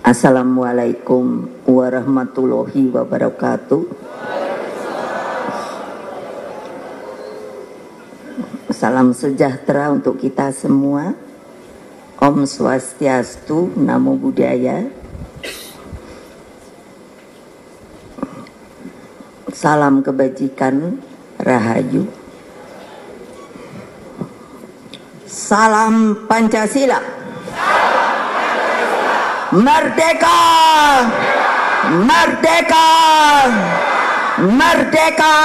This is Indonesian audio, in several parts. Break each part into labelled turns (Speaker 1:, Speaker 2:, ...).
Speaker 1: Assalamualaikum warahmatullahi wabarakatuh. Salam sejahtera untuk kita semua. Om Swastiastu, Namo Buddhaya. Salam kebajikan, Rahayu. Salam Pancasila. Merdeka! Merdeka! Merdeka!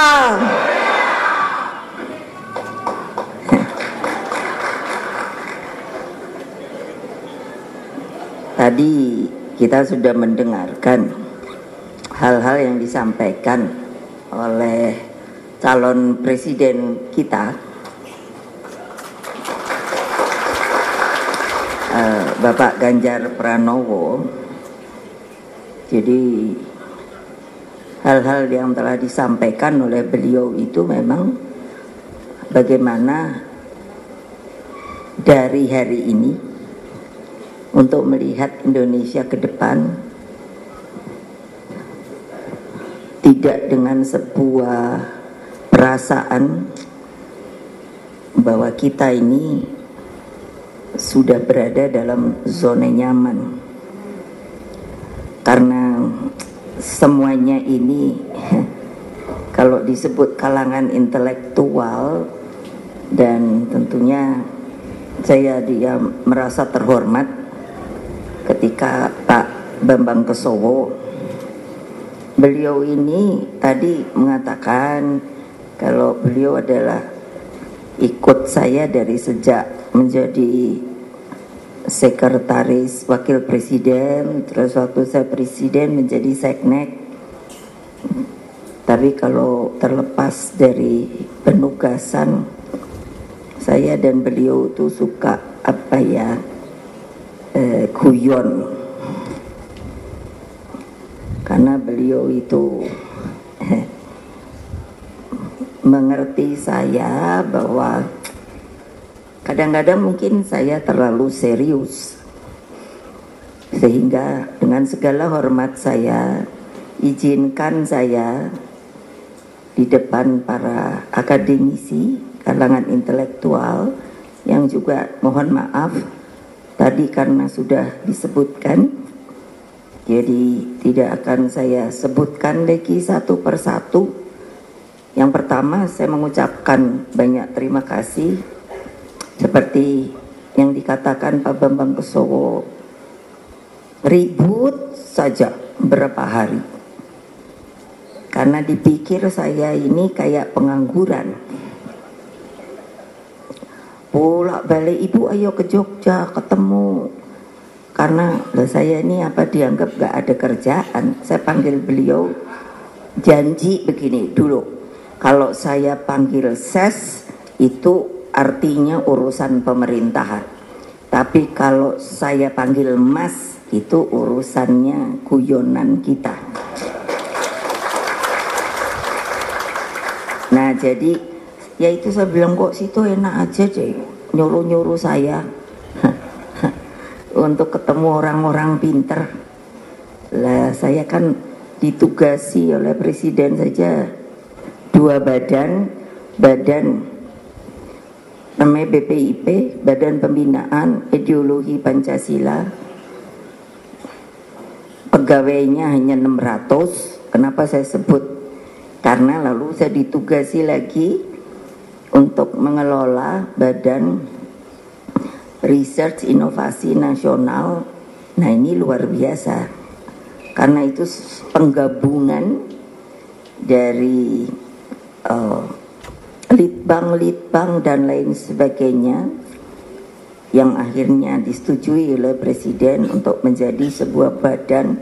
Speaker 1: Tadi kita sudah mendengarkan hal-hal yang disampaikan oleh calon presiden kita, Bapak Ganjar Pranowo. Jadi hal-hal yang telah disampaikan oleh beliau itu memang bagaimana dari hari ini untuk melihat Indonesia ke depan tidak dengan sebuah perasaan bahwa kita ini sudah berada dalam zona nyaman, karena semuanya ini kalau disebut kalangan intelektual, dan tentunya saya merasa terhormat ketika Pak Bambang Kesowo, beliau ini tadi mengatakan kalau beliau adalah ikut saya dari sejak menjadi sekretaris wakil presiden, terus waktu saya presiden menjadi seknek. Tapi kalau terlepas dari penugasan, saya dan beliau tuh suka guyon, karena beliau itu mengerti saya bahwa kadang-kadang mungkin saya terlalu serius, sehingga dengan segala hormat saya izinkan saya di depan para akademisi, kalangan intelektual yang juga mohon maaf tadi karena sudah disebutkan, jadi tidak akan saya sebutkan lagi satu persatu. Yang pertama, saya mengucapkan banyak terima kasih seperti yang dikatakan Pak Bambang Kesowo, ribut saja berapa hari karena dipikir saya ini kayak pengangguran, bolak balik ibu ayo ke Jogja ketemu, karena saya ini dianggap gak ada kerjaan. Saya panggil beliau, janji begini dulu, kalau saya panggil ses itu artinya urusan pemerintahan, tapi kalau saya panggil mas itu urusannya guyonan kita. Nah jadi ya itu saya bilang, kok situ enak aja deh nyuruh-nyuruh saya untuk ketemu orang-orang pinter. Lah saya kan ditugasi oleh presiden saja 2 badan namanya BPIP, Badan Pembinaan Ideologi Pancasila, pegawainya hanya 600. Kenapa saya sebut? Karena lalu saya ditugasi lagi untuk mengelola Badan Research Inovasi Nasional. Nah ini luar biasa, karena itu penggabungan dari litbang dan lain sebagainya yang akhirnya disetujui oleh presiden untuk menjadi sebuah badan,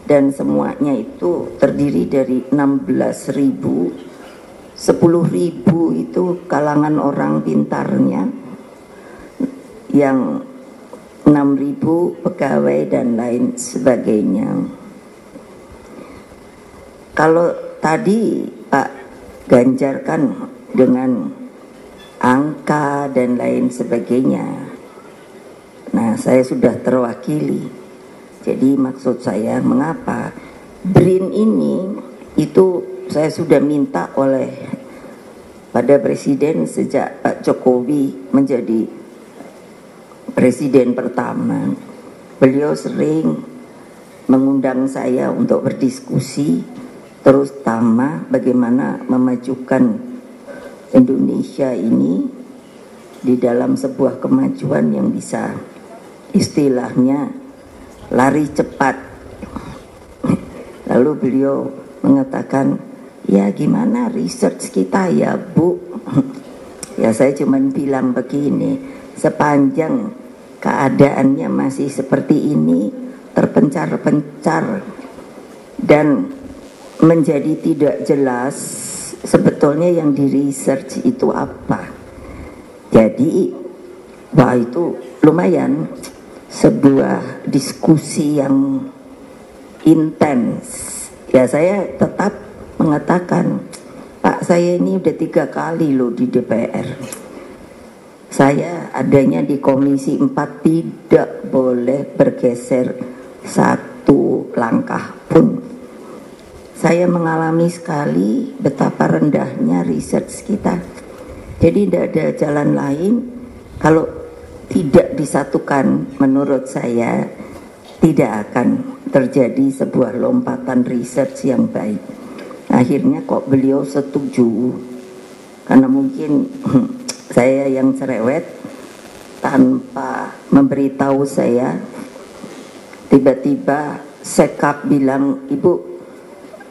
Speaker 1: dan semuanya itu terdiri dari 16.000, 10.000 itu kalangan orang pintarnya, yang 6.000 pegawai dan lain sebagainya. Kalau tadi Pak Ganjar kan dengan angka dan lain sebagainya, nah saya sudah terwakili. Jadi maksud saya mengapa BRIN ini itu saya sudah minta oleh pada Presiden sejak Pak Jokowi menjadi Presiden pertama. Beliau sering mengundang saya untuk berdiskusi terutama bagaimana memajukan Indonesia ini di dalam sebuah kemajuan yang bisa istilahnya lari cepat. Lalu beliau mengatakan, ya gimana research kita ya Bu? Ya saya cuma bilang begini, sepanjang keadaannya masih seperti ini, terpencar-pencar dan menjadi tidak jelas sebetulnya yang di research itu apa. Jadi wah itu lumayan sebuah diskusi yang intens. Ya saya tetap mengatakan, Pak saya ini udah 3 kali loh di DPR. Saya adanya di Komisi 4 tidak boleh bergeser satu langkah pun. Saya mengalami sekali betapa rendahnya research kita. Jadi tidak ada jalan lain kalau tidak disatukan, menurut saya tidak akan terjadi sebuah lompatan research yang baik. Akhirnya kok beliau setuju, karena mungkin saya yang cerewet tanpa memberitahu saya, tiba-tiba Sekap bilang, Ibu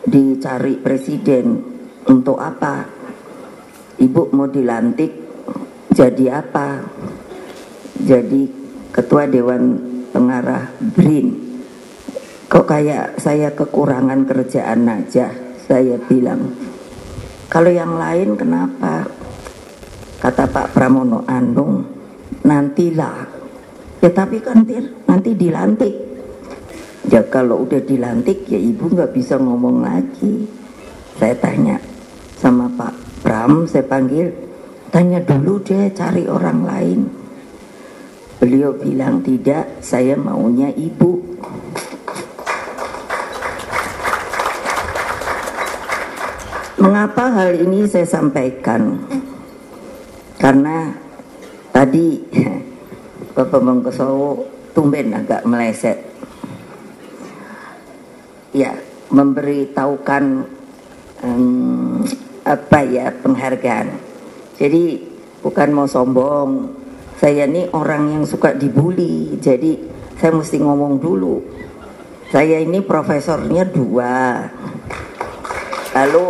Speaker 1: dicari presiden untuk apa? Ibu mau dilantik jadi apa? Jadi ketua Dewan Pengarah BRIN. Kok kayak saya kekurangan kerjaan aja? Saya bilang, kalau yang lain kenapa? Kata Pak Pramono Anung, nantilah. Ya tapi kan nanti dilantik. Ya kalau udah dilantik ya ibu nggak bisa ngomong lagi. Saya tanya sama Pak Pram, saya panggil, tanya dulu deh cari orang lain. Beliau bilang tidak, saya maunya ibu. Mengapa hal ini saya sampaikan? Karena tadi Bapak Mangkusowo tumben agak meleset. Ya, memberitahukan penghargaan. Jadi bukan mau sombong. Saya ini orang yang suka dibully. Jadi saya mesti ngomong dulu. Saya ini profesornya 2. Lalu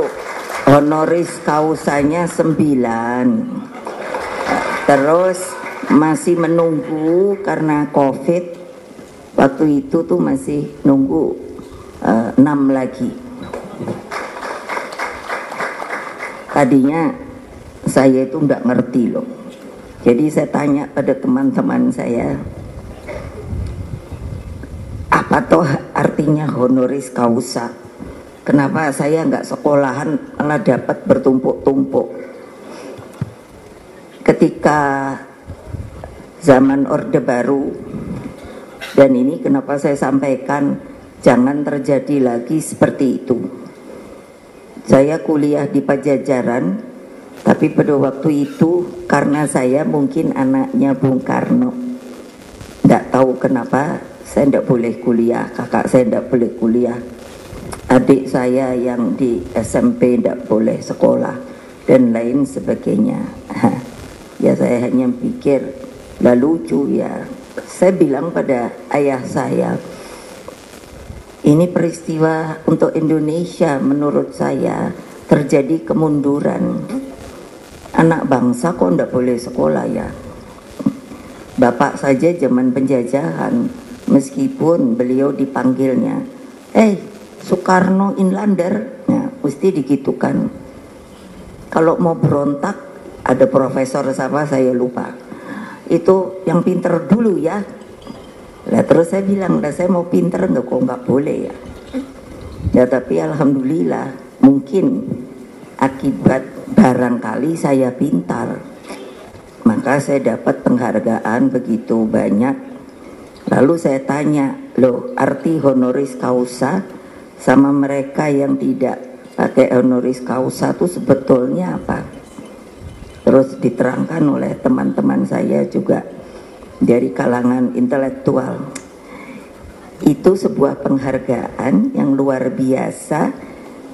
Speaker 1: honoris causanya 9. Terus masih menunggu karena COVID. Waktu itu tuh masih nunggu 6 lagi. Tadinya saya itu enggak ngerti loh. Jadi saya tanya pada teman-teman saya, apa toh artinya honoris causa? Kenapa saya enggak sekolahan malah dapat bertumpuk-tumpuk? Ketika zaman Orde Baru, dan ini kenapa saya sampaikan jangan terjadi lagi seperti itu. Saya kuliah di Pajajaran, tapi pada waktu itu karena saya mungkin anaknya Bung Karno, tidak tahu kenapa saya tidak boleh kuliah, kakak saya tidak boleh kuliah, adik saya yang di SMP tidak boleh sekolah dan lain sebagainya. Ya saya hanya pikir lah lucu ya. Saya bilang pada ayah saya, ini peristiwa untuk Indonesia menurut saya terjadi kemunduran. Anak bangsa kok ndak boleh sekolah ya. Bapak saja zaman penjajahan, meskipun beliau dipanggilnya, Soekarno Inlander, ya, mesti digitukan. Kalau mau berontak, ada profesor siapa saya lupa. Itu yang pinter dulu ya. Lah terus saya bilang, saya mau pinter enggak kok nggak boleh ya. Ya tapi alhamdulillah mungkin akibat barangkali saya pintar, maka saya dapat penghargaan begitu banyak. Lalu saya tanya, loh arti honoris causa sama mereka yang tidak pakai honoris causa itu sebetulnya apa? Terus diterangkan oleh teman-teman saya juga dari kalangan intelektual. Itu sebuah penghargaan yang luar biasa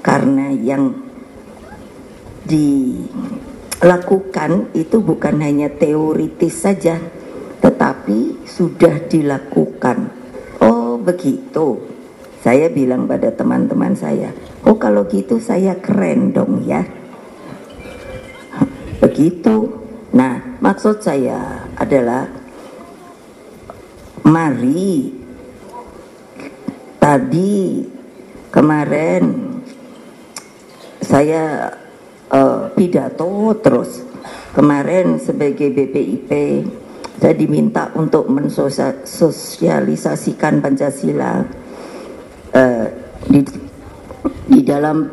Speaker 1: karena yang dilakukan itu bukan hanya teoritis saja, tetapi sudah dilakukan. Oh begitu. Saya bilang pada teman-teman saya, oh kalau gitu saya keren dong ya. Begitu. Nah, maksud saya adalah mari tadi kemarin saya pidato terus. Kemarin sebagai BPIP saya diminta untuk mensosialisasikan Pancasila di dalam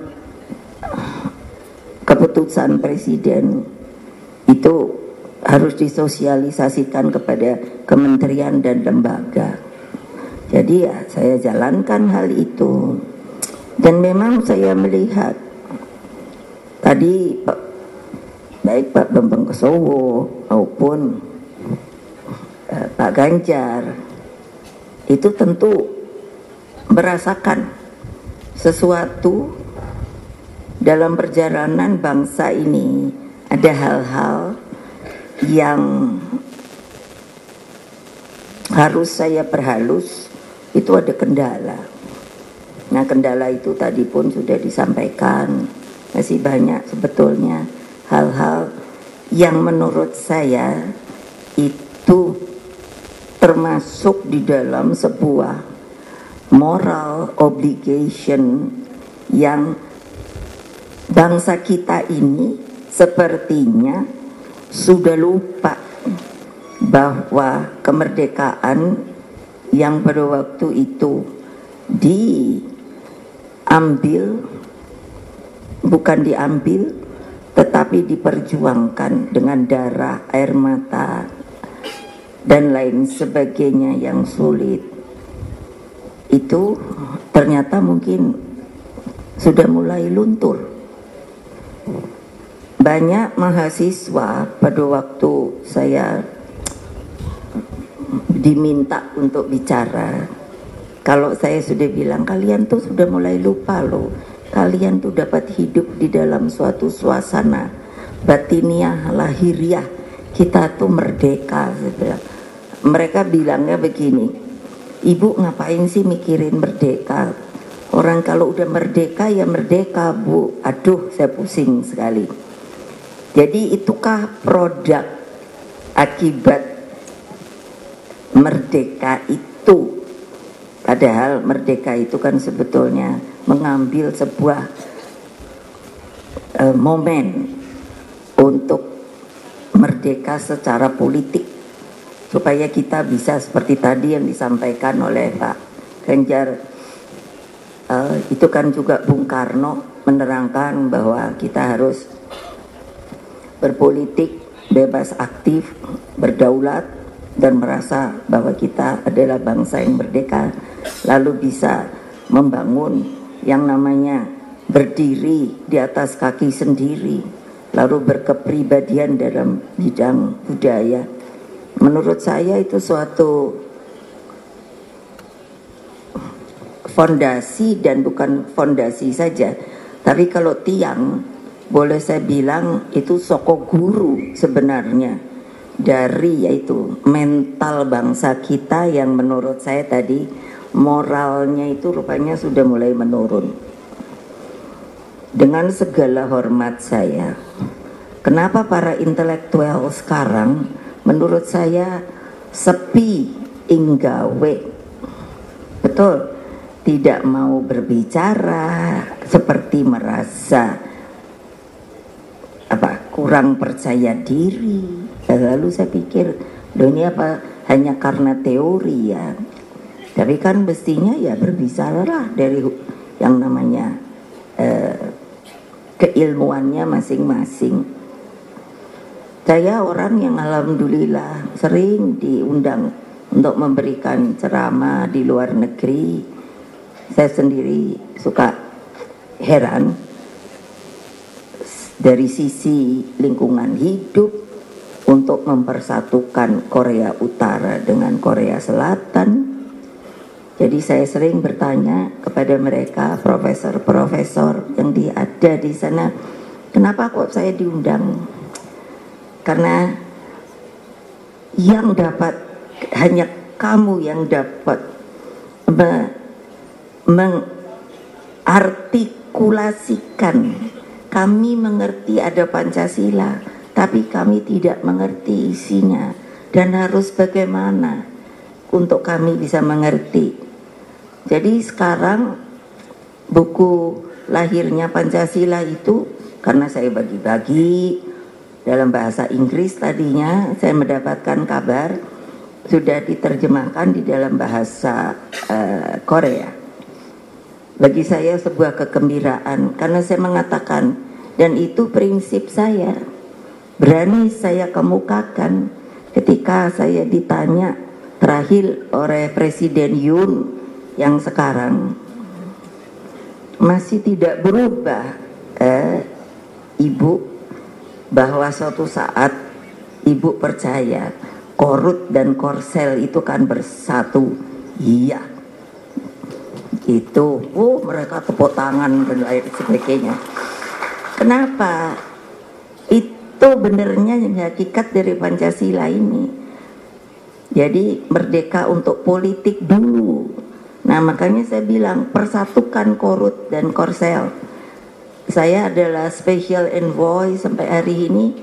Speaker 1: keputusan presiden itu harus disosialisasikan kepada kementerian dan lembaga. Jadi ya saya jalankan hal itu. Dan memang saya melihat tadi baik Pak Bambang Kesowo maupun Pak Ganjar itu tentu merasakan sesuatu dalam perjalanan bangsa ini. Ada hal-hal yang harus saya perhalus, itu ada kendala. Nah kendala itu tadi pun sudah disampaikan, masih banyak sebetulnya hal-hal yang menurut saya itu termasuk di dalam sebuah moral obligation yang bangsa kita ini sepertinya sudah lupa bahwa kemerdekaan yang pada waktu itu diambil, bukan diambil, tetapi diperjuangkan dengan darah, air mata, dan lain sebagainya yang sulit. Itu ternyata mungkin sudah mulai luntur. Banyak mahasiswa pada waktu saya diminta untuk bicara, kalau saya sudah bilang kalian tuh sudah mulai lupa loh, kalian tuh dapat hidup di dalam suatu suasana batiniah lahiriah, kita tuh merdeka. Mereka bilangnya begini, ibu ngapain sih mikirin merdeka, orang kalau udah merdeka ya merdeka bu. Aduh saya pusing sekali. Jadi itukah produk akibat merdeka itu? Padahal merdeka itu kan sebetulnya mengambil sebuah momen untuk merdeka secara politik, supaya kita bisa seperti tadi yang disampaikan oleh Pak Ganjar. Itu kan juga Bung Karno menerangkan bahwa kita harus berpolitik bebas aktif, berdaulat, dan merasa bahwa kita adalah bangsa yang merdeka, lalu bisa membangun yang namanya berdiri di atas kaki sendiri, lalu berkepribadian dalam bidang budaya. Menurut saya itu suatu fondasi, dan bukan fondasi saja, tapi kalau tiang, boleh saya bilang itu soko guru sebenarnya dari yaitu mental bangsa kita yang menurut saya tadi moralnya itu rupanya sudah mulai menurun. Dengan segala hormat saya, kenapa para intelektual sekarang menurut saya sepi inggawe, betul, tidak mau berbicara, seperti merasa kurang percaya diri. Lalu saya pikir, loh ini apa hanya karena teori ya? Tapi kan mestinya ya berbicara dari yang namanya keilmuannya masing-masing. Saya orang yang alhamdulillah sering diundang untuk memberikan ceramah di luar negeri. Saya sendiri suka heran dari sisi lingkungan hidup untuk mempersatukan Korea Utara dengan Korea Selatan. Jadi saya sering bertanya kepada mereka, profesor-profesor yang ada di sana, kenapa kok saya diundang? Karena yang dapat, hanya kamu yang dapat mengartikulasikan. Kami mengerti ada Pancasila, tapi kami tidak mengerti isinya. Dan harus bagaimana untuk kami bisa mengerti. Jadi sekarang buku lahirnya Pancasila itu, karena saya bagi-bagi dalam bahasa Inggris tadinya, saya mendapatkan kabar sudah diterjemahkan di dalam bahasa Korea. Bagi saya sebuah kegembiraan, karena saya mengatakan, dan itu prinsip saya, berani saya kemukakan ketika saya ditanya terakhir oleh Presiden Yoon yang sekarang, masih tidak berubah Ibu, bahwa suatu saat Ibu percaya Korut dan Korsel itu kan bersatu. Iya, itu mereka tepuk tangan dan lain sebagainya. Kenapa? Itu benernya yang hakikat dari Pancasila ini. Jadi merdeka untuk politik dulu. Nah, makanya saya bilang persatukan Korut dan Korsel. Saya adalah special envoy sampai hari ini.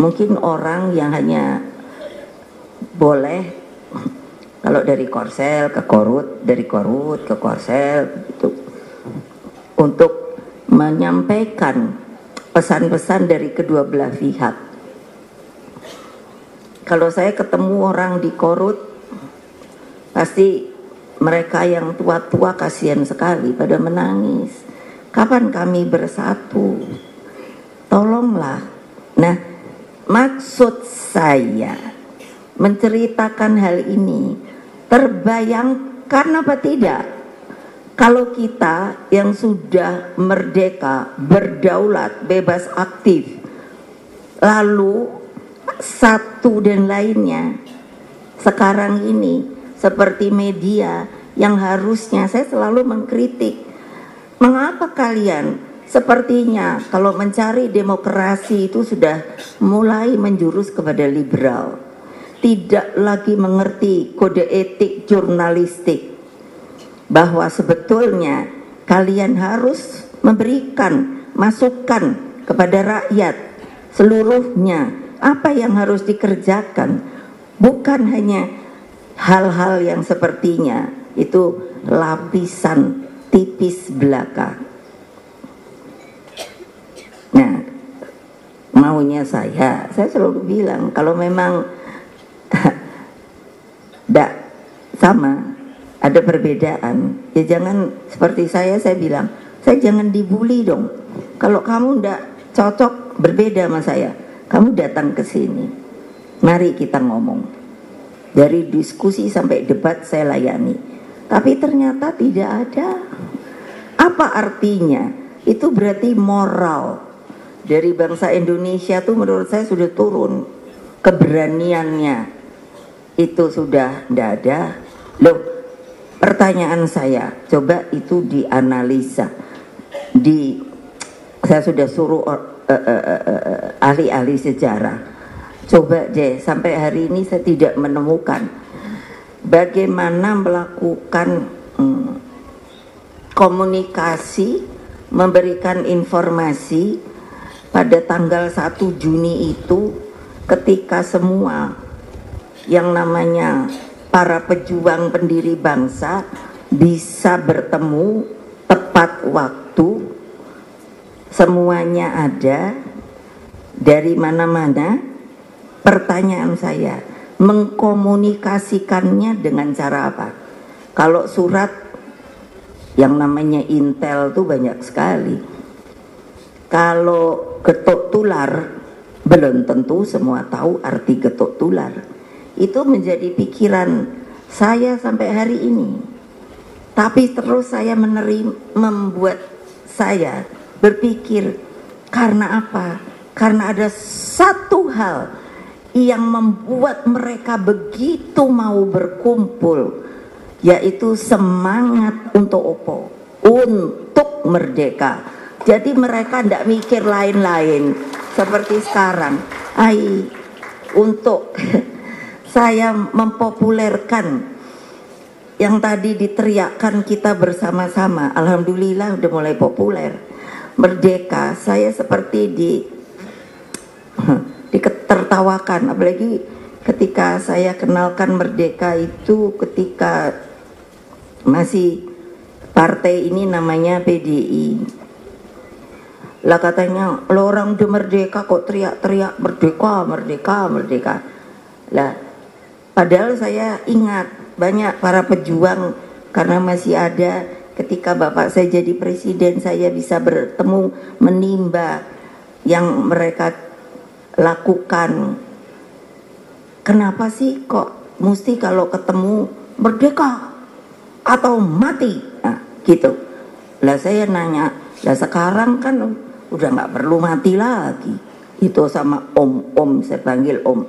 Speaker 1: Mungkin orang yang hanya boleh kalau dari Korsel ke Korut, dari Korut ke Korsel gitu, untuk menyampaikan pesan-pesan dari kedua belah pihak. Kalau saya ketemu orang di Korut, pasti mereka yang tua-tua kasihan sekali pada menangis. Kapan kami bersatu? Tolonglah. Nah, maksud saya menceritakan hal ini, terbayangkan apa tidak kalau kita yang sudah merdeka, berdaulat, bebas aktif, lalu satu dan lainnya sekarang ini seperti media yang harusnya, saya selalu mengkritik, mengapa kalian sepertinya kalau mencari demokrasi itu sudah mulai menjurus kepada liberal, tidak lagi mengerti kode etik jurnalistik, bahwa sebetulnya kalian harus memberikan masukan kepada rakyat seluruhnya apa yang harus dikerjakan, bukan hanya hal-hal yang sepertinya itu lapisan tipis belaka. Nah, maunya saya selalu bilang kalau memang tidak sama, ada perbedaan, ya jangan seperti saya bilang, saya jangan dibully dong. Kalau kamu tidak cocok berbeda sama saya, kamu datang ke sini, mari kita ngomong. Dari diskusi sampai debat saya layani. Tapi ternyata tidak ada. Apa artinya? Itu berarti moral dari bangsa Indonesia tuh menurut saya sudah turun. Keberaniannya itu sudah tidak ada. Loh, pertanyaan saya, coba itu dianalisa. Saya sudah suruh ahli-ahli sejarah. Coba deh, sampai hari ini saya tidak menemukan bagaimana melakukan komunikasi, memberikan informasi pada tanggal 1 Juni itu, ketika semua yang namanya para pejuang pendiri bangsa bisa bertemu tepat waktu, semuanya ada dari mana-mana. Pertanyaan saya, mengkomunikasikannya dengan cara apa? Kalau surat yang namanya intel tuh banyak sekali. Kalau getuk tular, belum tentu semua tahu arti getuk tular. Itu menjadi pikiran saya sampai hari ini. Tapi terus saya membuat saya berpikir, karena apa? Karena ada satu hal yang membuat mereka begitu mau berkumpul, yaitu semangat untuk apa? Untuk merdeka. Jadi mereka tidak mikir lain-lain seperti sekarang. Untuk saya mempopulerkan yang tadi diteriakkan kita bersama-sama, alhamdulillah udah mulai populer. Merdeka, saya seperti ditertawakan, apalagi ketika saya kenalkan merdeka itu ketika masih partai ini namanya PDI. Lah katanya, lo orang udah merdeka kok teriak-teriak merdeka, merdeka, merdeka. Lah, padahal saya ingat banyak para pejuang, karena masih ada ketika bapak saya jadi presiden, saya bisa bertemu, menimba yang mereka lakukan. Kenapa sih kok mesti kalau ketemu merdeka atau mati? Nah, gitu. Lah saya nanya, lah sekarang kan udah nggak perlu mati lagi. Itu sama om, saya panggil om.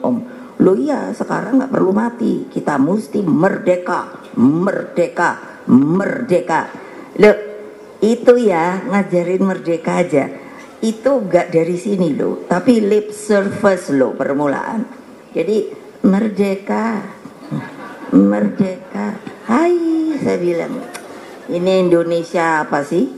Speaker 1: Loh iya, sekarang nggak perlu mati, kita mesti merdeka, merdeka, merdeka. Loh, itu ya ngajarin merdeka aja. Itu nggak dari sini loh, tapi lip service loh permulaan. Jadi merdeka, merdeka. Hai, saya bilang, ini Indonesia apa sih?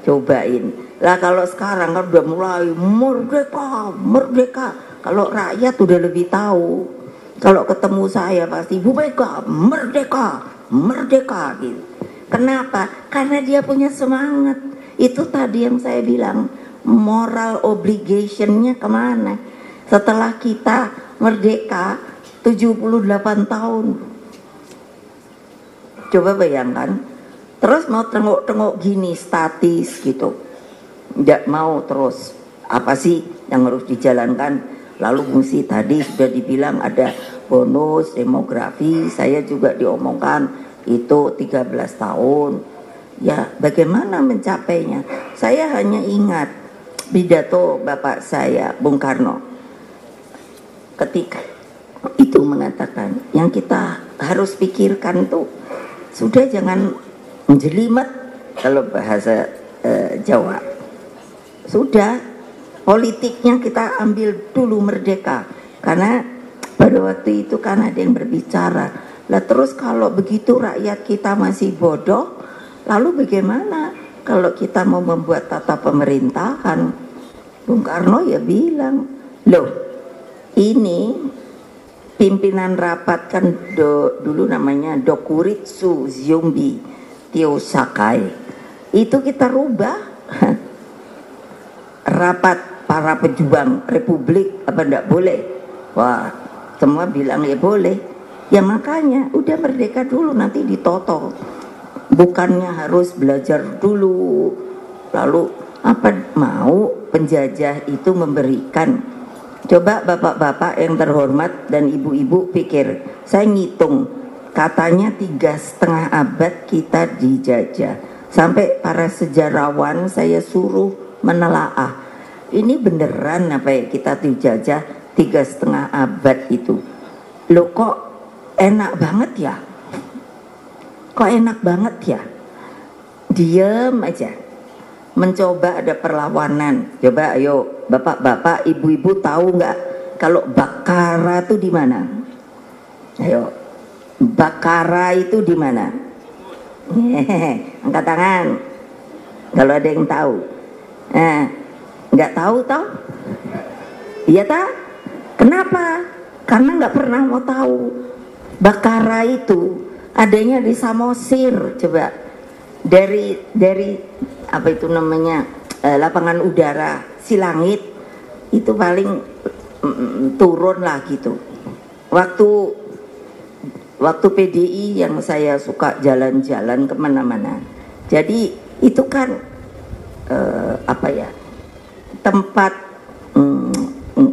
Speaker 1: Cobain. Lah kalau sekarang kan udah mulai merdeka, merdeka. Kalau rakyat udah lebih tahu. Kalau ketemu saya pasti Bu Mega, merdeka, merdeka gitu. Kenapa? Karena dia punya semangat. Itu tadi yang saya bilang, moral obligation-nya kemana? Setelah kita merdeka 78 tahun. Coba bayangkan. Terus mau tengok-tengok gini statis gitu. Tidak mau terus. Apa sih yang harus dijalankan? Lalu mesti tadi sudah dibilang ada bonus demografi, saya juga diomongkan itu 13 tahun. Ya bagaimana mencapainya? Saya hanya ingat pidato bapak saya, Bung Karno. Ketika itu mengatakan, yang kita harus pikirkan tuh, sudah jangan menjelimet kalau bahasa Jawa. Sudah, politiknya kita ambil dulu merdeka, karena pada waktu itu kan ada yang berbicara, lah terus kalau begitu rakyat kita masih bodoh, lalu bagaimana kalau kita mau membuat tata pemerintahan? Bung Karno ya bilang, loh ini pimpinan rapat kan dulu namanya Dokuritsu Zyombi Tio Sakai, itu kita rubah rapat para pejuang republik apa enggak boleh? Wah, semua bilang ya boleh. Ya makanya udah merdeka dulu, nanti ditoto. Bukannya harus belajar dulu, lalu apa mau penjajah itu memberikan. Coba bapak-bapak yang terhormat dan ibu-ibu pikir, saya ngitung, katanya 3,5 abad kita dijajah. Sampai para sejarawan saya suruh menelaah, ini beneran apa ya kita dijajah 3,5 abad itu? Loh kok enak banget ya? Kok enak banget ya? Diem aja. Mencoba ada perlawanan. Coba ayo bapak-bapak, ibu-ibu tahu nggak kalau Bakara itu di mana? Ayo, Bakara itu di mana? Angkat tangan. Kalau ada yang tahu. Nggak tahu toh? Iya tak? Kenapa? Karena nggak pernah mau tahu. Bakara itu adanya di Samosir. Coba dari apa itu namanya lapangan udara Silangit itu paling turun lah gitu. Waktu PDI yang saya suka jalan-jalan kemana-mana. Jadi itu kan apa ya? Tempat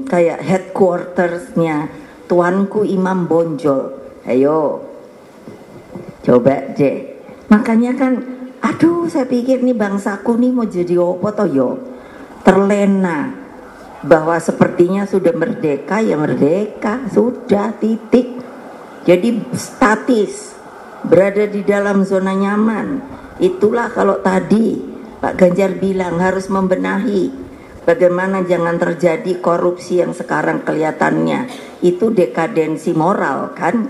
Speaker 1: kayak headquartersnya Tuanku Imam Bonjol. Ayo, coba deh. Makanya kan, aduh saya pikir nih bangsaku nih mau jadi apa toh yo? Terlena bahwa sepertinya sudah merdeka, ya merdeka, sudah titik. Jadi statis, berada di dalam zona nyaman. Itulah kalau tadi Pak Ganjar bilang harus membenahi bagaimana jangan terjadi korupsi yang sekarang kelihatannya itu dekadensi moral kan.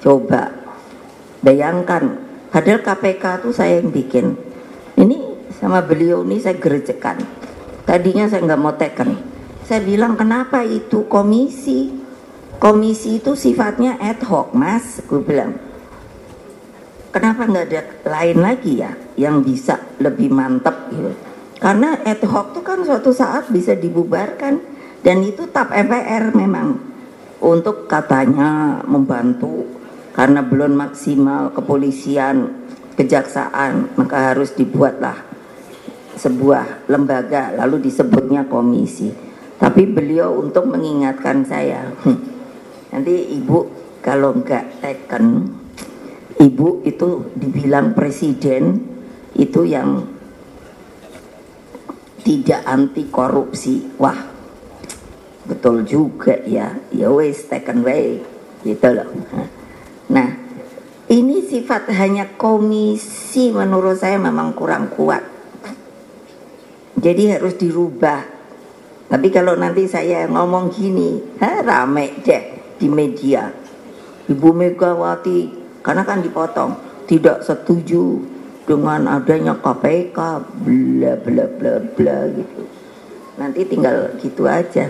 Speaker 1: Coba bayangkan, padahal KPK tuh saya yang bikin. Ini sama beliau ini saya gerecekan. Tadinya saya nggak mau teken. Saya bilang kenapa itu komisi? Komisi itu sifatnya ad hoc, Mas. Gue bilang, kenapa nggak ada lain lagi ya yang bisa lebih mantap gitu? Karena ad hoc itu kan suatu saat bisa dibubarkan dan itu tap MPR memang untuk katanya membantu karena belum maksimal kepolisian, kejaksaan, maka harus dibuatlah sebuah lembaga lalu disebutnya komisi. Tapi beliau untuk mengingatkan saya, nanti ibu kalau nggak teken, ibu itu dibilang presiden itu yang tidak anti korupsi. Wah, betul juga ya. Ya wes taken way gitu loh. Nah, ini sifat hanya komisi menurut saya memang kurang kuat. Jadi harus dirubah. Tapi kalau nanti saya ngomong gini, rame deh di media. Ibu Megawati, karena kan dipotong, tidak setuju dengan adanya KPK, bla bla bla bla gitu. Nanti tinggal gitu aja.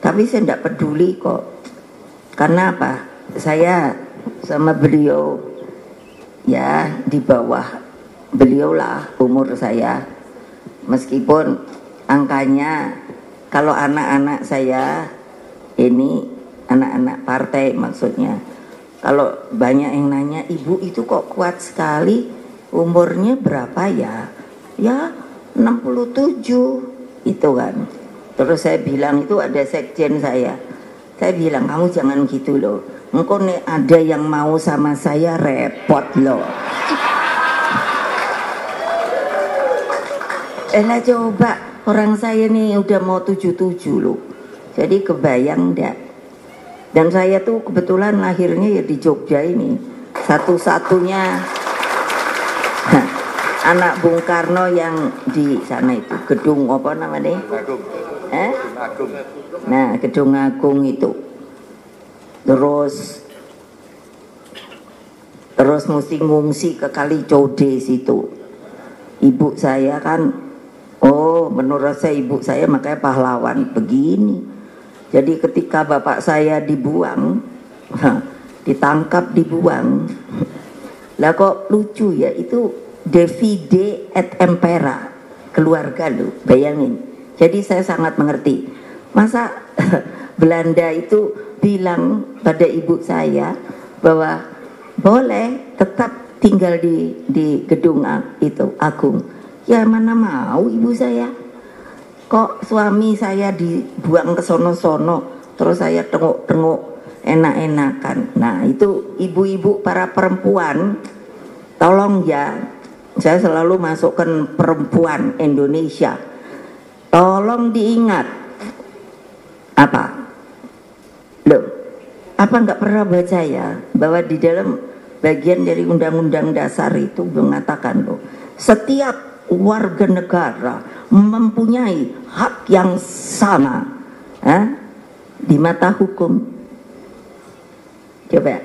Speaker 1: Tapi saya tidak peduli kok. Karena apa? Saya sama beliau ya di bawah beliau lah umur saya. Meskipun angkanya kalau anak-anak saya ini anak-anak partai maksudnya. Kalau banyak yang nanya, ibu itu kok kuat sekali, umurnya berapa ya? Ya 67 itu kan. Terus saya bilang, itu ada sekjen saya bilang, kamu jangan gitu loh, engkau nih ada yang mau sama saya repot loh. Lah coba, orang saya nih udah mau 77 loh. Jadi kebayang enggak? Dan saya tuh kebetulan lahirnya ya di Jogja ini, satu-satunya anak Bung Karno yang di sana itu, gedung apa namanya? Agung. Agung. Nah, Gedung Agung itu. Terus mesti ngungsi ke Kali Code situ. Ibu saya kan, menurut saya ibu saya makanya pahlawan begini. Jadi ketika bapak saya dibuang, ditangkap dibuang, lah kok lucu ya, itu Davide et Impera, keluarga lu, bayangin. Jadi saya sangat mengerti. Masa Belanda itu bilang pada ibu saya bahwa boleh tetap tinggal di gedung itu Agung. Ya mana mau ibu saya. Kok suami saya dibuang ke sono-sono, terus saya tengok-tengok enak-enakan. Nah itu ibu-ibu para perempuan, tolong ya, saya selalu masukkan perempuan Indonesia, tolong diingat. Apa? Loh, apa nggak pernah baca ya, bahwa di dalam bagian dari Undang-Undang Dasar itu mengatakan loh, setiap warga negara mempunyai hak yang sama di mata hukum. Coba,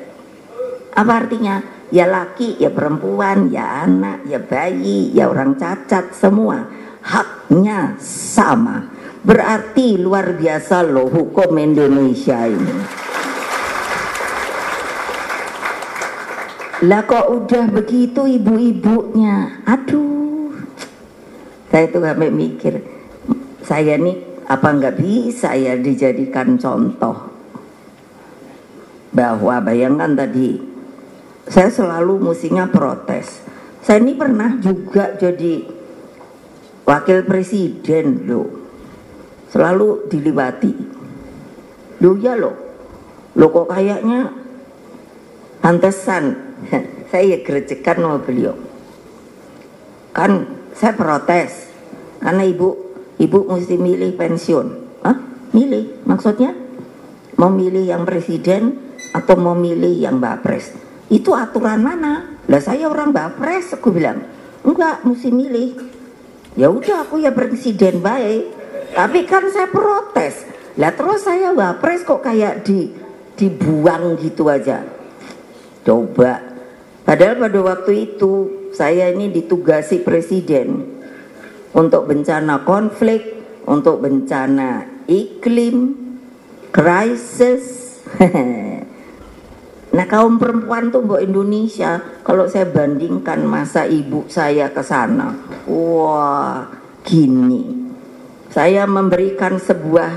Speaker 1: apa artinya? Ya laki, ya perempuan, ya anak, ya bayi, ya orang cacat, semua haknya sama. Berarti luar biasa loh hukum Indonesia ini. Lah kok udah begitu ibu-ibunya, aduh. Saya tuh sampai mikir, saya nih apa nggak bisa ya dijadikan contoh. Bahwa bayangkan tadi, saya selalu mestinya protes. Saya ini pernah juga jadi wakil presiden loh, selalu diliwati. Loh ya loh, Loh kok kayaknya pantesan. Saya gerejekan sama beliau. Kan saya protes karena ibu mesti milih pensiun. Hah? Milih? Maksudnya mau milih yang presiden atau mau milih yang bapres? Itu aturan mana? Lah saya orang bapres, aku bilang. Enggak, mesti milih. Ya udah aku ya presiden baik. Tapi kan saya protes. Lah terus saya bapres kok kayak dibuang gitu aja. Coba. Padahal pada waktu itu saya ini ditugasi presiden untuk bencana konflik, untuk bencana iklim, krisis. Nah kaum perempuan tuh mbok Indonesia, kalau saya bandingkan masa ibu saya ke sana, wah gini. Saya memberikan sebuah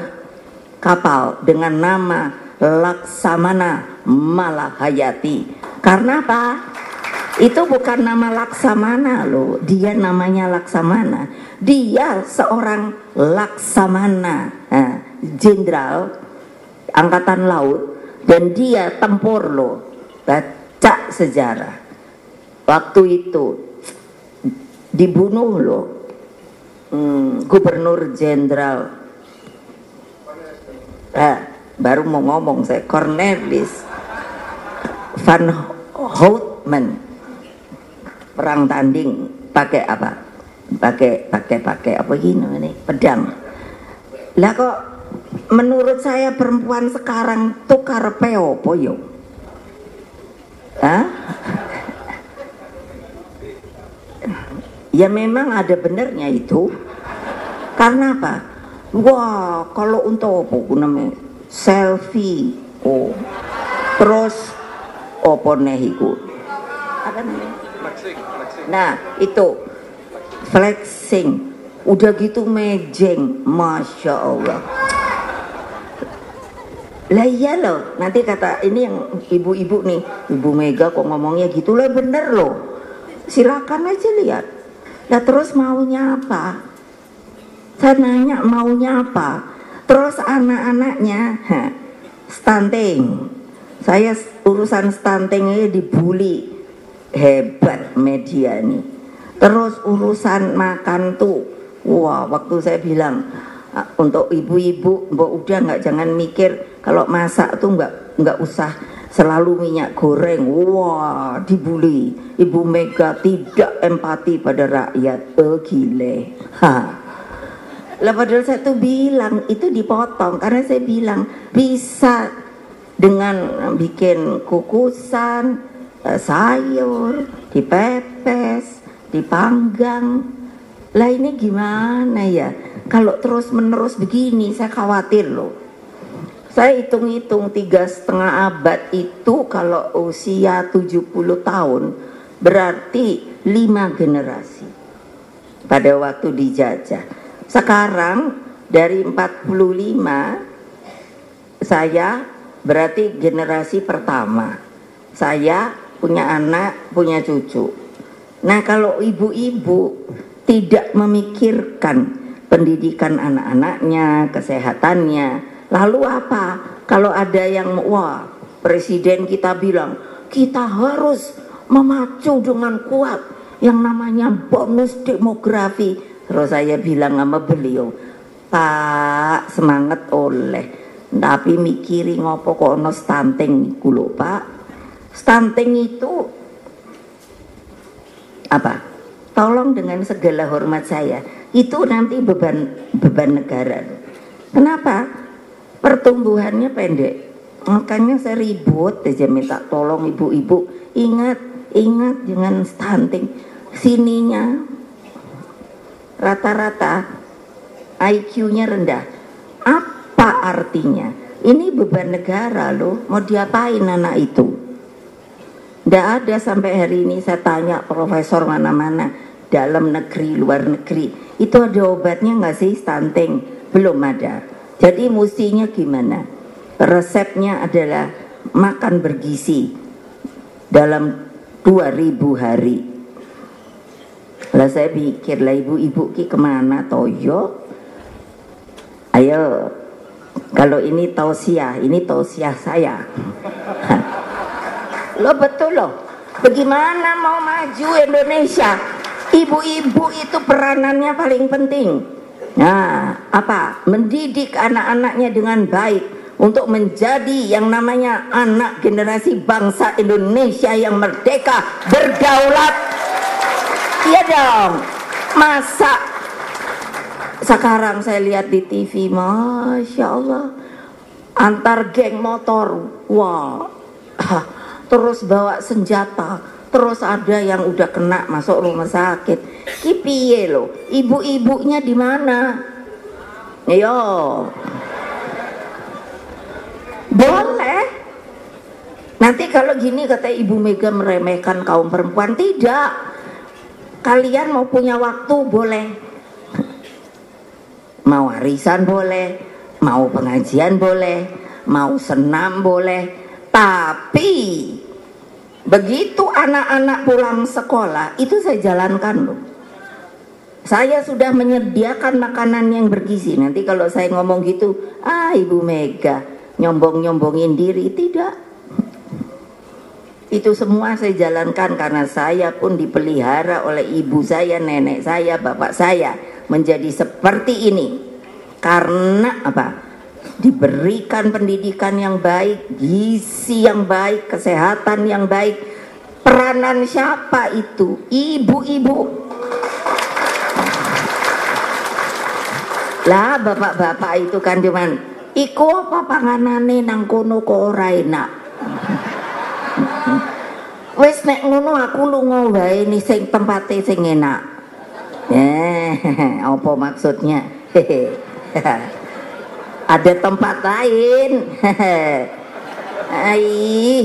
Speaker 1: kapal dengan nama Laksamana Malahayati. Karena apa? Itu bukan nama Laksamana loh, dia namanya Laksamana. Dia seorang Laksamana, jenderal angkatan laut, dan dia tempur loh. Baca sejarah. Waktu itu dibunuh loh gubernur jenderal. Baru mau ngomong saya, Cornelis van Houtman. Perang tanding pakai apa? Pakai apa gini ini? Pedang. Lah kok menurut saya perempuan sekarang tuh karepe opo yo? Hah? Ya memang ada benernya itu. Karena apa? Wah, kalau untuk apa namanya? Selfie. Oh. Terus opo nehiku? Apa namanya? Nah, itu flexing. Udah gitu mejeng, Masya Allah. Lah iya loh, nanti kata ini yang ibu-ibu nih, Ibu Mega kok ngomongnya gitu, lah bener loh. Silakan aja lihat. Lah terus maunya apa? Saya nanya maunya apa? Terus anak-anaknya stunting. Saya urusan stuntingnya dibully hebat media nih. Terus urusan makan tuh, wah waktu saya bilang untuk ibu-ibu, mbak udah nggak, jangan mikir kalau masak tuh nggak usah selalu minyak goreng. Wah dibully. Ibu Mega tidak empati pada rakyat. Gile. Lah padahal saya tuh bilang itu dipotong karena saya bilang bisa dengan bikin kukusan, sayur, dipepes, dipanggang. Lah ini gimana ya? Kalau terus menerus begini saya khawatir loh. Saya hitung-hitung 3,5 abad itu kalau usia 70 tahun berarti 5 generasi pada waktu dijajah. Sekarang dari 45 saya berarti generasi pertama. Saya punya anak, punya cucu. Nah kalau ibu-ibu tidak memikirkan pendidikan anak-anaknya, kesehatannya, lalu apa? Kalau ada yang wah presiden kita bilang kita harus memacu dengan kuat yang namanya bonus demografi. Terus saya bilang sama beliau, Pak semangat oleh, tapi mikiri ngopo kok ono stunting niku lho Pak. Stunting itu apa? Tolong dengan segala hormat saya, itu nanti beban negara. Kenapa? Pertumbuhannya pendek. Makanya saya ribut aja minta tolong ibu-ibu, ingat jangan stunting. Sininya rata-rata IQ-nya rendah. Apa artinya? Ini beban negara loh, mau diapain anak itu? Nggak ada sampai hari ini saya tanya profesor mana-mana, dalam negeri, luar negeri, itu ada obatnya nggak sih stunting? Belum ada. Jadi mestinya gimana? Resepnya adalah makan bergizi dalam 2000 hari. Lah saya pikir lah ibu-ibu ki kemana toyo? Ayo Kalau ini tausiah, ini tausiah saya. Lo betul loh. Bagaimana mau maju Indonesia? Ibu-ibu itu peranannya paling penting. Nah, apa? Mendidik anak-anaknya dengan baik untuk menjadi yang namanya anak generasi bangsa Indonesia yang merdeka, berdaulat. Iya dong. Masa sekarang saya lihat di TV, Masya Allah, antar geng motor, wah, terus bawa senjata, terus ada yang udah kena masuk rumah sakit. Ki piye lo, ibu-ibunya di mana? Yo, boleh. Nanti kalau gini kata Ibu Mega meremehkan kaum perempuan, tidak. Kalian mau punya waktu boleh. Mau arisan boleh, mau pengajian boleh, mau senam boleh, tapi begitu anak-anak pulang sekolah itu saya jalankan loh. Saya sudah menyediakan makanan yang bergizi. Nanti kalau saya ngomong gitu, Ibu Mega nyombong-nyombongin diri, tidak. Itu semua saya jalankan karena saya pun dipelihara oleh ibu saya, nenek saya, bapak saya menjadi seperti ini. Karena apa? Diberikan pendidikan yang baik, gizi yang baik, kesehatan yang baik. Peranan siapa itu? Ibu-ibu. Lah bapak-bapak itu kan cuman iku apa panganane nang kono kok ora enak. Wes nek ngono aku lunga wae ni sing tempate sing enak. Apa maksudnya? Ada tempat lain.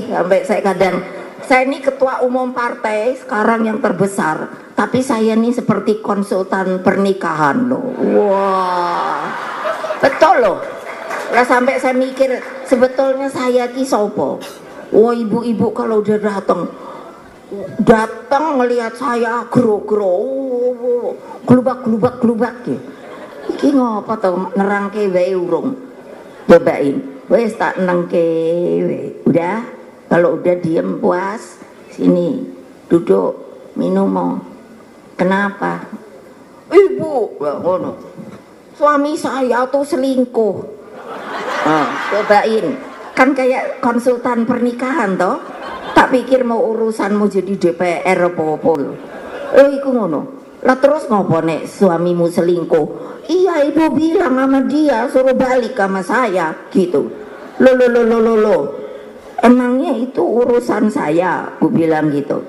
Speaker 1: Sampai saya kadang, saya ini ketua umum partai sekarang yang terbesar, tapi saya ini seperti konsultan pernikahan loh. Wah, betul loh. Lah sampai saya mikir sebetulnya saya ki sopo. Wah, ibu-ibu kalau udah datang ngelihat saya gro-gro, glubak gitu. Iki ngopo to nerangke wae urung. Cobain. Wes tak nengke wae. Udah, kalau udah diem puas, sini duduk minum. Kenapa? Ibu, ngono. Suami saya tuh selingkuh. Cobain. Kan kayak konsultan pernikahan toh. Tak pikir mau urusanmu jadi DPR apa-apa. Iku ngono. Lah terus ngopo nek suamimu selingkuh? Iya, ibu bilang sama dia suruh balik sama saya gitu. Lo. Emangnya itu urusan saya? Aku bilang gitu.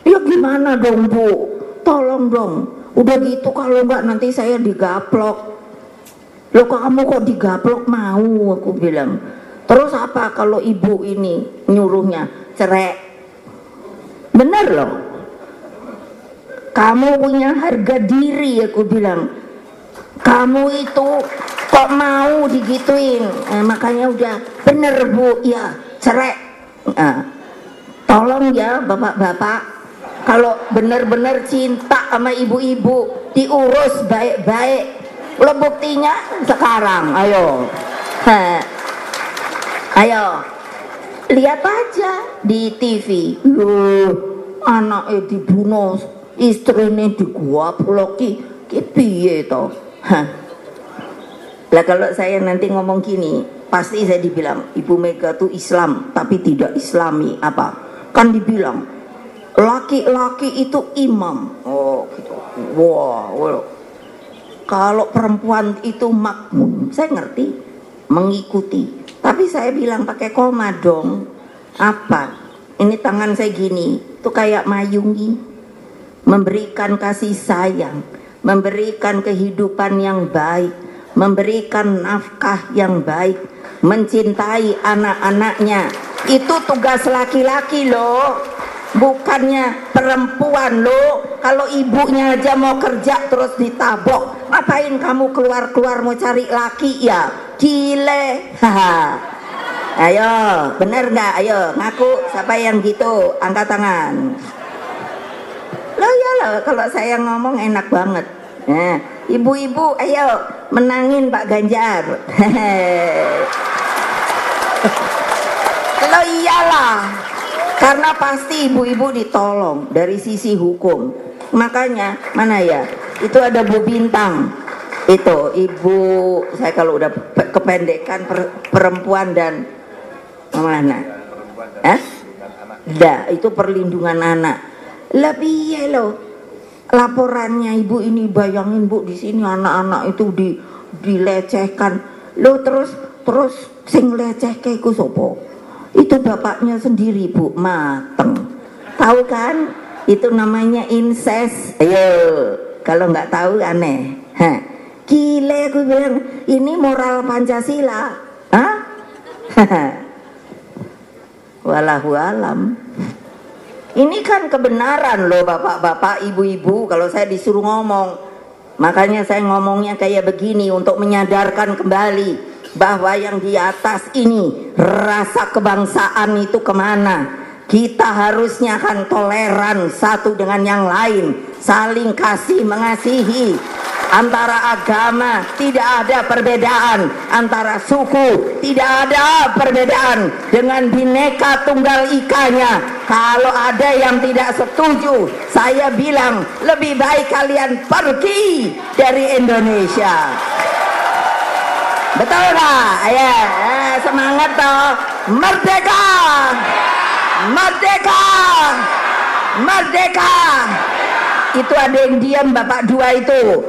Speaker 1: Ya gimana dong Bu? Tolong dong. Udah gitu kalau enggak nanti saya digaplok. Lo kamu kok digaplok mau? Aku bilang. Terus apa kalau ibu ini nyuruhnya cerai? Bener loh. Kamu punya harga diri, aku bilang. Kamu itu kok mau digituin? Makanya udah bener Bu, ya cerai. Tolong ya bapak-bapak, kalau bener-bener cinta sama ibu-ibu diurus baik-baik. Lo buktinya sekarang, ayo. Ayo, lihat aja di TV. Loh, anaknya dibunuh, istrinya digaploki, ki piye to? Lah kalau saya nanti ngomong gini, pasti saya dibilang Ibu Mega tuh Islam tapi tidak Islami apa? Kan dibilang laki-laki itu imam. Oh gitu. Wow. Kalau perempuan itu makmum, saya ngerti, mengikuti. Tapi saya bilang pakai koma dong. Apa? Ini tangan saya gini, itu kayak mayungi, memberikan kasih sayang, memberikan kehidupan yang baik, memberikan nafkah yang baik, mencintai anak-anaknya. Itu tugas laki-laki loh, bukannya perempuan loh. Kalau ibunya aja mau kerja terus ditabok, ngapain kamu keluar-keluar mau cari laki ya? Gile. Ayo, bener nggak? Ayo ngaku, siapa yang gitu? Angkat tangan. Loh ya loh, kalau saya ngomong enak banget. Nah, ibu-ibu ayo menangin Pak Ganjar. Kalau iyalah, karena pasti ibu-ibu ditolong dari sisi hukum. Makanya mana ya? Itu ada Bu Bintang. Itu ibu, saya kalau udah kependekan perempuan dan mana? Itu perlindungan anak. Lebih ya loh. Laporannya ibu ini, bayangin Bu, di sini anak-anak itu dilecehkan. Lo terus sing lecehke iku sopo? Itu bapaknya sendiri Bu, mateng. Tahu kan? Itu namanya incest. Ayo, kalau nggak tahu aneh. Hah. Gile, aku bilang ini moral Pancasila. Hah? Walahu alam. Ini kan kebenaran loh bapak-bapak, ibu-ibu, kalau saya disuruh ngomong. Makanya saya ngomongnya kayak begini untuk menyadarkan kembali bahwa yang di atas ini rasa kebangsaan itu kemana. Kita harusnya akan toleran satu dengan yang lain, saling kasih mengasihi. Antara agama tidak ada perbedaan, antara suku tidak ada perbedaan, dengan Bhinneka Tunggal Ikanya. Kalau ada yang tidak setuju, saya bilang lebih baik kalian pergi dari Indonesia. Betul nggak? Ya, semangat toh. Merdeka, merdeka, merdeka. Itu ada yang diam bapak dua itu.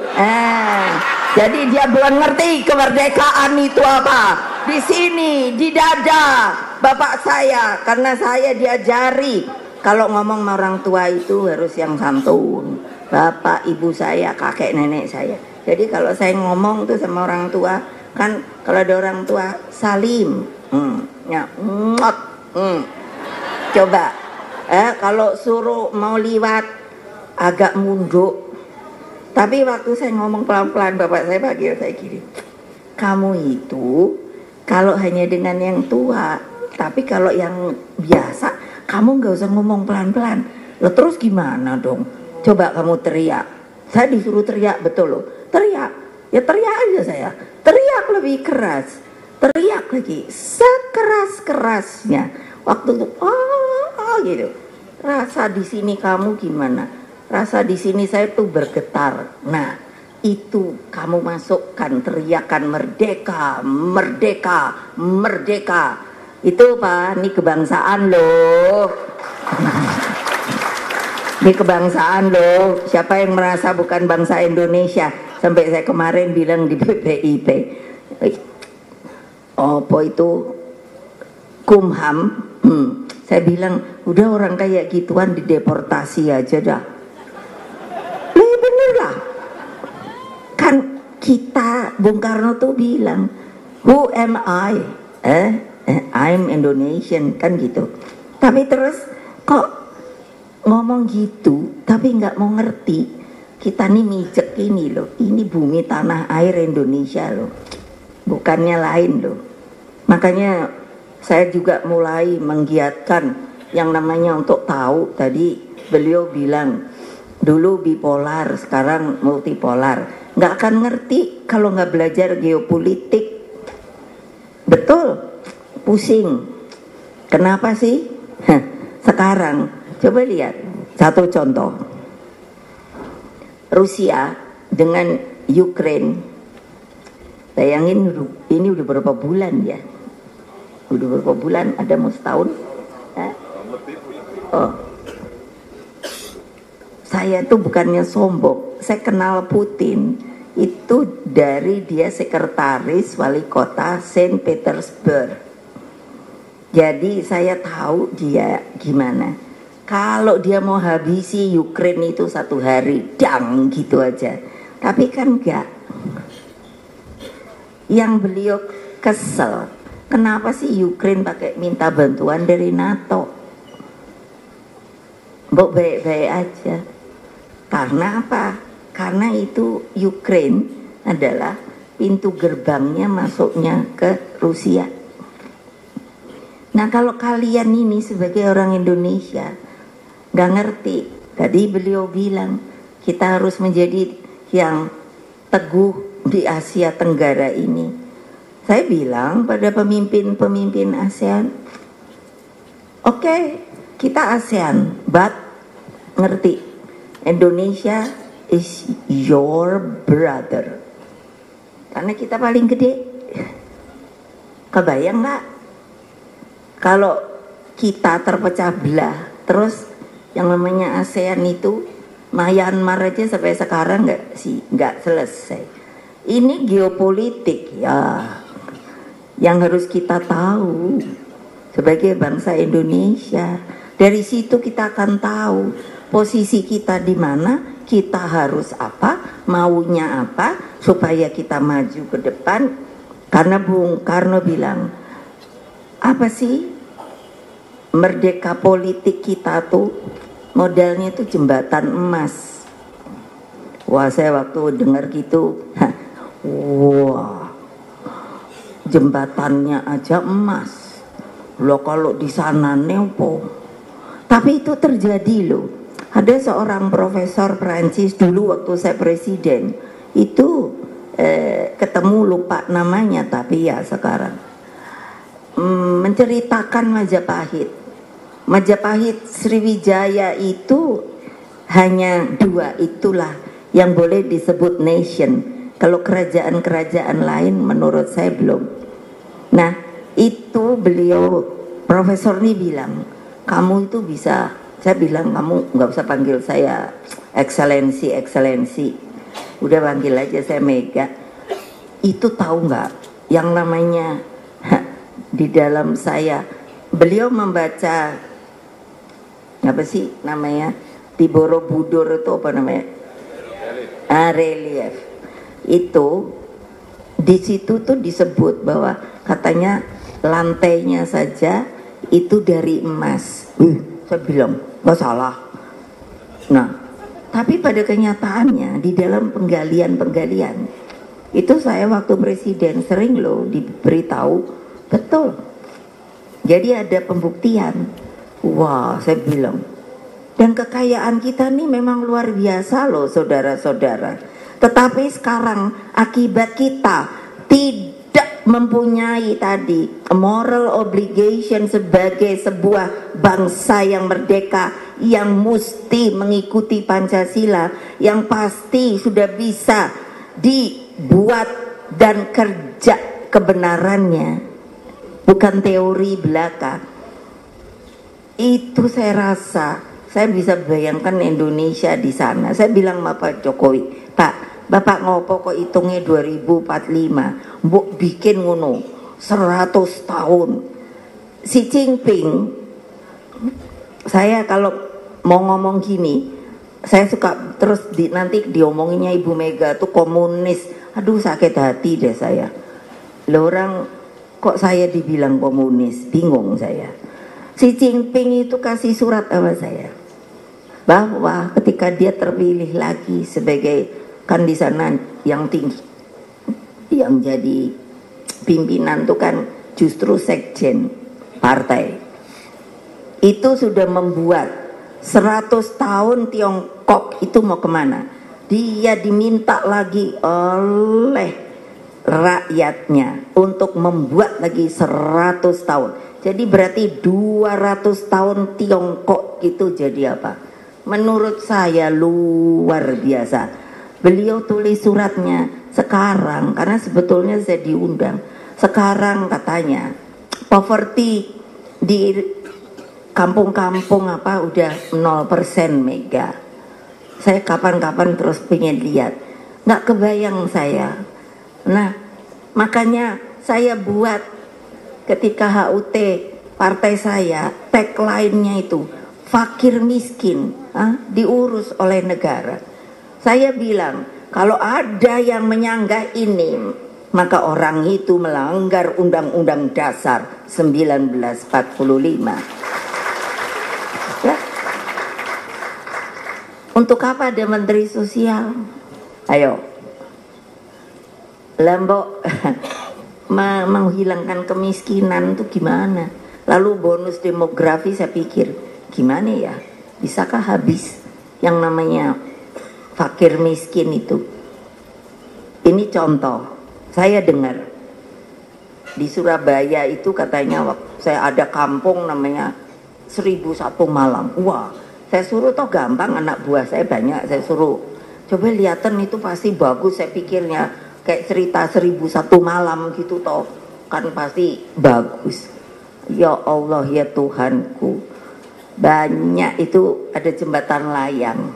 Speaker 1: Jadi dia belum ngerti kemerdekaan itu apa. Di sini, di dada bapak saya, karena saya diajari kalau ngomong sama orang tua itu harus yang santun. Bapak, ibu saya, kakek, nenek saya. Jadi kalau saya ngomong tuh sama orang tua, kan kalau ada orang tua salim, coba, kalau suruh mau liwat agak munduk. Tapi waktu saya ngomong pelan-pelan, bapak saya panggil saya gini, kamu itu kalau hanya dengan yang tua, tapi kalau yang biasa kamu nggak usah ngomong pelan-pelan. Loh terus gimana dong? Coba kamu teriak. Saya disuruh teriak, betul loh. Teriak, ya teriak aja saya. Teriak lebih keras, teriak lagi sekeras-kerasnya. Waktu itu gitu. Rasa di sini kamu gimana? Rasa di sini saya tuh bergetar. Nah, itu kamu masukkan teriakan merdeka, merdeka, merdeka. Itu Pak, ini kebangsaan loh. Ini kebangsaan loh. Siapa yang merasa bukan bangsa Indonesia? Sampai saya kemarin bilang di BPIP, apa itu Kumham? Saya bilang udah orang kayak gituan dideportasi aja dah. Bener lah. Kan kita, Bung Karno tuh bilang, who am I? I'm Indonesian, kan gitu. Tapi terus kok ngomong gitu, tapi nggak mau ngerti. Kita nih mijek ini loh, ini bumi tanah air Indonesia loh, bukannya lain loh. Makanya saya juga mulai menggiatkan yang namanya untuk tahu. Tadi beliau bilang dulu bipolar, sekarang multipolar. Nggak akan ngerti kalau nggak belajar geopolitik. Betul, pusing. Kenapa sih? Sekarang coba lihat satu contoh. Rusia dengan Ukraine. Bayangin ini udah berapa bulan ya? Udah berapa bulan? Ada mau setahun? Oh. Saya tuh bukannya sombong, saya kenal Putin itu dari dia sekretaris wali kota Saint Petersburg. Jadi saya tahu dia gimana. Kalau dia mau habisi Ukraine itu satu hari, dang gitu aja. Tapi kan enggak. Yang beliau kesel, kenapa sih Ukraine pakai minta bantuan dari NATO? Mbok baik-baik aja. Karena apa? Karena itu Ukraine adalah pintu gerbangnya masuknya ke Rusia. Nah kalau kalian ini sebagai orang Indonesia nggak ngerti, tadi beliau bilang kita harus menjadi yang teguh di Asia Tenggara ini. Saya bilang pada pemimpin-pemimpin ASEAN, oke, kita ASEAN, but ngerti, Indonesia is your brother. Karena kita paling gede. Kebayang nggak? Kalau kita terpecah belah, terus yang namanya ASEAN itu, Myanmar aja sampai sekarang nggak selesai. Ini geopolitik ya, yang harus kita tahu sebagai bangsa Indonesia. Dari situ kita akan tahu posisi kita di mana, kita harus apa, maunya apa, supaya kita maju ke depan. Karena Bung Karno bilang, apa sih merdeka politik kita tuh modalnya itu jembatan emas. Wah, saya waktu dengar gitu, wah, jembatannya aja emas. Loh kalau di sana nepo. Tapi itu terjadi loh. Ada seorang profesor Prancis dulu waktu saya presiden, itu ketemu, lupa namanya, tapi ya sekarang menceritakan Majapahit Sriwijaya itu hanya 2, itulah yang boleh disebut nation. Kalau kerajaan-kerajaan lain menurut saya belum. Nah itu beliau profesor ini bilang, kamu itu bisa, saya bilang kamu nggak usah panggil saya eksselensi, udah panggil aja saya Mega. Itu tahu nggak yang namanya di dalam saya, beliau membaca apa sih namanya di Borobudur itu apa namanya, relief itu, di situ tuh disebut bahwa katanya lantainya saja itu dari emas. Saya bilang nggak salah. Nah tapi pada kenyataannya di dalam penggalian itu saya waktu presiden sering loh diberitahu, betul. Jadi ada pembuktian. Wah, saya bilang. Dan kekayaan kita nih memang luar biasa loh saudara-saudara. Tetapi sekarang akibat kita tidak mempunyai tadi moral obligation sebagai sebuah bangsa yang merdeka, yang mesti mengikuti Pancasila, yang pasti sudah bisa dibuat dan kerja kebenarannya, bukan teori belaka. Itu saya rasa, saya bisa bayangkan Indonesia di sana. Saya bilang sama Pak Jokowi, Pak, Bapak ngopo kok hitungnya 2045, mbok bikin ngono 100 tahun. Xi Jinping, saya kalau mau ngomong gini, saya suka terus nanti diomonginnya Ibu Mega tuh komunis. Aduh sakit hati deh saya. Loh, orang kok saya dibilang komunis, bingung saya. Xi Jinping itu kasih surat sama saya bahwa ketika dia terpilih lagi sebagai, kan di sana yang tinggi, yang jadi pimpinan itu kan justru sekjen partai, itu sudah membuat 100 tahun Tiongkok itu mau kemana. Dia diminta lagi oleh rakyatnya untuk membuat lagi 100 tahun. Jadi berarti 200 tahun Tiongkok itu jadi apa? Menurut saya luar biasa. Beliau tulis suratnya sekarang, karena sebetulnya saya diundang. Sekarang katanya poverty di kampung-kampung apa udah 0% Mega. Saya kapan-kapan terus pengen lihat. Nggak kebayang saya. Nah makanya saya buat ketika HUT partai saya, tagline-nya itu fakir miskin diurus oleh negara. Saya bilang kalau ada yang menyanggah ini, maka orang itu melanggar Undang-Undang Dasar 1945. Ya. Untuk apa ada Menteri Sosial? Ayo, Lombok menghilangkan kemiskinan itu gimana? Lalu bonus demografi saya pikir gimana ya, bisakah habis yang namanya fakir miskin itu? Ini contoh, saya dengar di Surabaya itu katanya saya ada kampung namanya 1001 Malam. Wah, saya suruh toh gampang, anak buah saya banyak, saya suruh coba lihatin itu pasti bagus, saya pikirnya kayak cerita 1001 Malam gitu toh, kan pasti bagus. Ya Allah ya Tuhanku, banyak itu ada jembatan layang,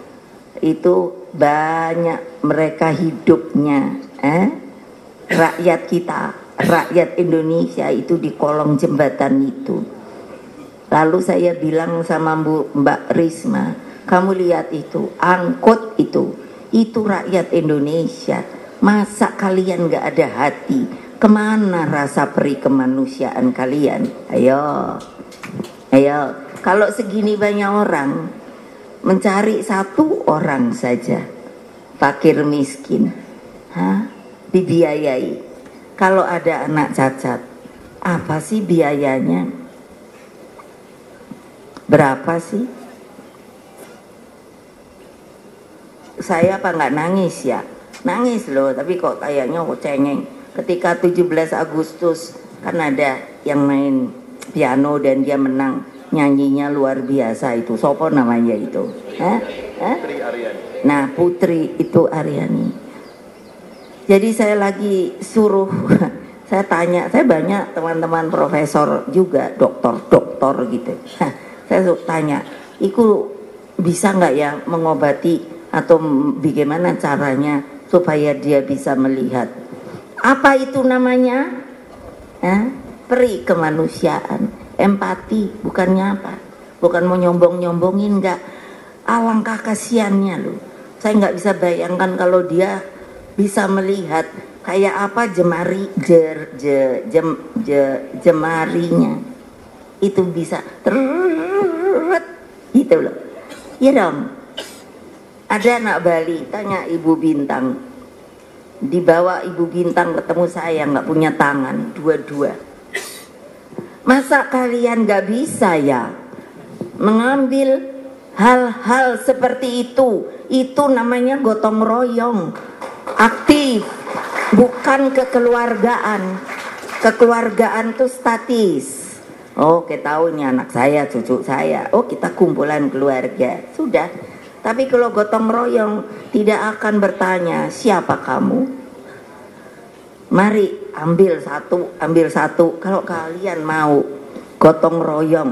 Speaker 1: itu banyak mereka hidupnya, rakyat kita, rakyat Indonesia itu di kolong jembatan itu. Lalu saya bilang sama Mbak Risma, kamu lihat itu, angkut itu rakyat Indonesia. Masa kalian gak ada hati? Kemana rasa peri kemanusiaan kalian? Ayo, kalau segini banyak orang, mencari satu orang saja, fakir miskin, dibiayai. Kalau ada anak cacat, apa sih biayanya? Berapa sih? Saya apa nggak nangis ya? Nangis loh, tapi kok kayaknya kok cengeng. Ketika 17 Agustus kan ada yang main piano dan dia menang, nyanyinya luar biasa itu. Sopo namanya itu? Putri Aryani. Nah, Putri itu Aryani. Jadi saya lagi suruh, saya tanya, saya banyak teman-teman profesor juga, doktor gitu. Saya tanya, itu bisa nggak ya mengobati atau bagaimana caranya supaya dia bisa melihat? Apa itu namanya? Peri kemanusiaan, empati, bukannya apa? Bukan mau nyombong-nyombongin, nggak. Alangkah kasihannya loh. Saya nggak bisa bayangkan kalau dia bisa melihat kayak apa jemarinya itu bisa gitu loh. Iya dong. Ada anak Bali tanya Ibu Bintang, dibawa Ibu Bintang ketemu saya, nggak punya tangan dua-dua. Masa kalian nggak bisa ya mengambil hal-hal seperti itu? Itu namanya gotong royong, aktif, bukan kekeluargaan. Kekeluargaan tuh statis. Oh, kita tahu ini anak saya, cucu saya. Oh, kita kumpulan keluarga. Sudah. Tapi kalau gotong royong tidak akan bertanya siapa kamu. Mari ambil satu. Kalau kalian mau gotong royong,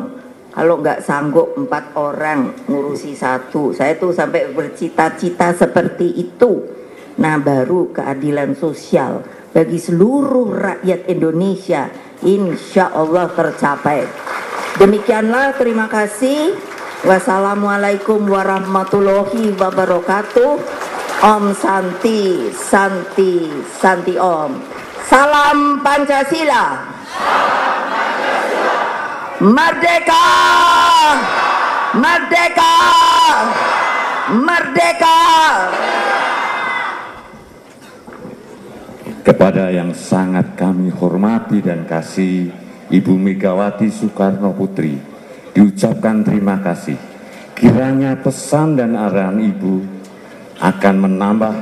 Speaker 1: kalau nggak sanggup 4 orang ngurusi satu. Saya tuh sampai bercita-cita seperti itu. Nah, baru keadilan sosial bagi seluruh rakyat Indonesia insya Allah tercapai. Demikianlah, terima kasih. Wassalamualaikum warahmatullahi wabarakatuh. Om Santi, Santi, Santi Om. Salam Pancasila. Merdeka! Merdeka! Merdeka!
Speaker 2: Kepada yang sangat kami hormati dan kasih, Ibu Megawati Soekarno Putri, diucapkan terima kasih. Kiranya pesan dan arahan Ibu akan menambah